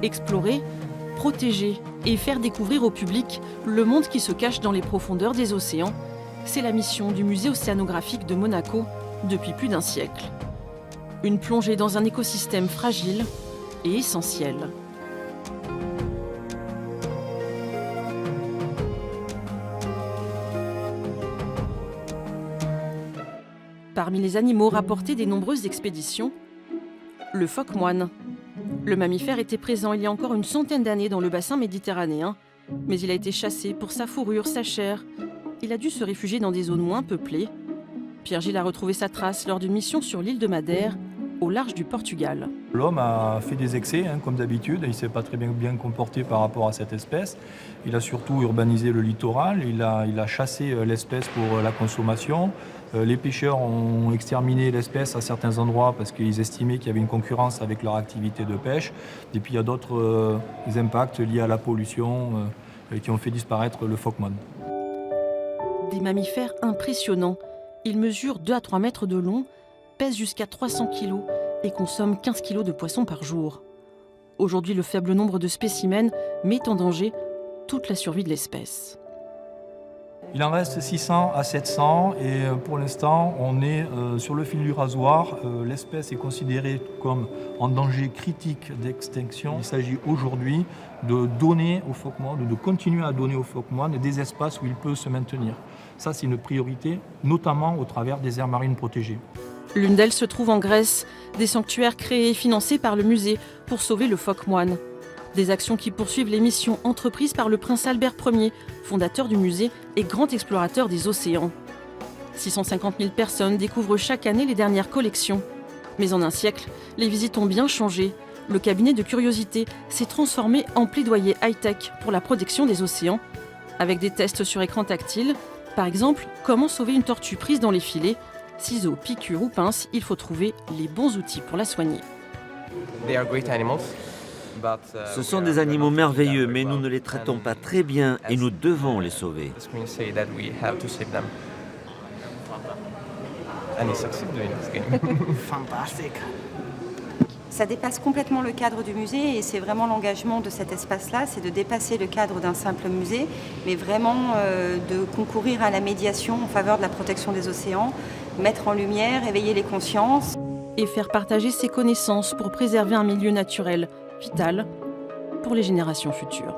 Explorer, protéger et faire découvrir au public le monde qui se cache dans les profondeurs des océans, c'est la mission du musée océanographique de Monaco depuis plus d'un siècle. Une plongée dans un écosystème fragile et essentiel. Parmi les animaux rapportés des nombreuses expéditions, le phoque-moine. Le mammifère était présent il y a encore une centaine d'années dans le bassin méditerranéen, mais il a été chassé pour sa fourrure, sa chair. Il a dû se réfugier dans des zones moins peuplées. Pierre-Gilles a retrouvé sa trace lors d'une mission sur l'île de Madère, au large du Portugal. L'homme a fait des excès, comme d'habitude. Il ne s'est pas très bien comporté par rapport à cette espèce. Il a surtout urbanisé le littoral. Il a chassé l'espèce pour la consommation. Les pêcheurs ont exterminé l'espèce à certains endroits parce qu'ils estimaient qu'il y avait une concurrence avec leur activité de pêche. Et puis il y a d'autres impacts liés à la pollution qui ont fait disparaître le phoque-moine. Des mammifères impressionnants. Ils mesurent 2 à 3 mètres de long, pèsent jusqu'à 300 kg et consomment 15 kg de poissons par jour. Aujourd'hui, le faible nombre de spécimens met en danger toute la survie de l'espèce. Il en reste 600 à 700 et pour l'instant, on est sur le fil du rasoir. L'espèce est considérée comme en danger critique d'extinction. Il s'agit aujourd'hui de donner au phoque-moine, de continuer à donner au phoque-moine des espaces où il peut se maintenir. Ça, c'est une priorité, notamment au travers des aires marines protégées. L'une d'elles se trouve en Grèce, des sanctuaires créés et financés par le musée pour sauver le phoque-moine. Des actions qui poursuivent les missions entreprises par le prince Albert Ier, fondateur du musée et grand explorateur des océans. 650 000 personnes découvrent chaque année les dernières collections. Mais en un siècle, les visites ont bien changé. Le cabinet de curiosité s'est transformé en plaidoyer high-tech pour la protection des océans, avec des tests sur écran tactile. Par exemple, comment sauver une tortue prise dans les filets. Ciseaux, piqûres ou pinces, il faut trouver les bons outils pour la soigner. Ce sont des animaux merveilleux, mais nous ne les traitons pas très bien et nous devons les sauver. Ça dépasse complètement le cadre du musée et c'est vraiment l'engagement de cet espace-là, c'est de dépasser le cadre d'un simple musée, mais vraiment de concourir à la médiation en faveur de la protection des océans, mettre en lumière, éveiller les consciences. Et faire partager ses connaissances pour préserver un milieu naturel vital pour les générations futures.